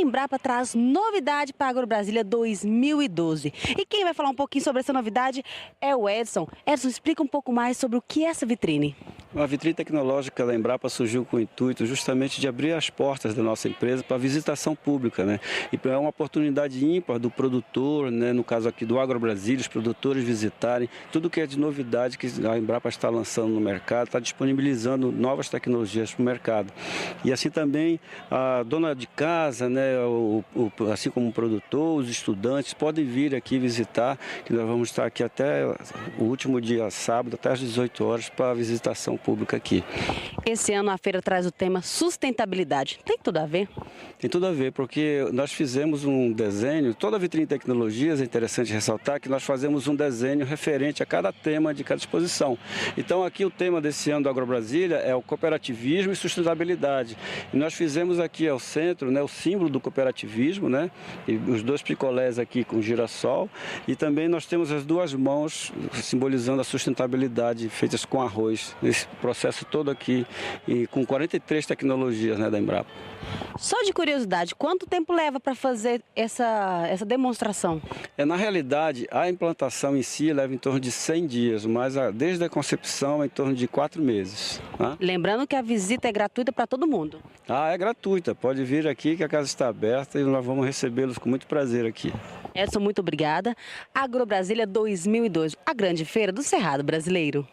Embrapa traz novidade para a AgroBrasília 2012. E quem vai falar um pouquinho sobre essa novidade é o Edson. Edson, explica um pouco mais sobre o que é essa vitrine. A vitrine tecnológica da Embrapa surgiu com o intuito justamente de abrir as portas da nossa empresa para a visitação pública, né? E é uma oportunidade ímpar do produtor, né? No caso aqui do AgroBrasília, os produtores visitarem tudo que é de novidade que a Embrapa está lançando no mercado, está disponibilizando novas tecnologias para o mercado. E assim também a dona de casa, né? Assim como o produtor, os estudantes podem vir aqui visitar, que nós vamos estar aqui até o último dia, sábado, até às 18 horas, para a visitação pública aqui. Esse ano a feira traz o tema sustentabilidade. Tem tudo a ver? Tem tudo a ver, porque nós fizemos um desenho, toda a vitrine de tecnologias, é interessante ressaltar que nós fazemos um desenho referente a cada tema de cada exposição. Então aqui o tema desse ano do AgroBrasília é o cooperativismo e sustentabilidade. E nós fizemos aqui ao centro, né, o símbolo do cooperativismo, né, e os dois picolés aqui com girassol, e também nós temos as duas mãos simbolizando a sustentabilidade feitas com arroz. Esse processo todo aqui e com 43 tecnologias, né, da Embrapa. Só de curiosidade, quanto tempo leva para fazer essa demonstração? Na realidade, a implantação em si leva em torno de 100 dias, mas desde a concepção em torno de 4 meses. Tá? Lembrando que a visita é gratuita para todo mundo. É gratuita. Pode vir aqui que a casa está aberta e nós vamos recebê-los com muito prazer aqui. Edson, muito obrigada. AgroBrasília 2012, a grande feira do Cerrado brasileiro.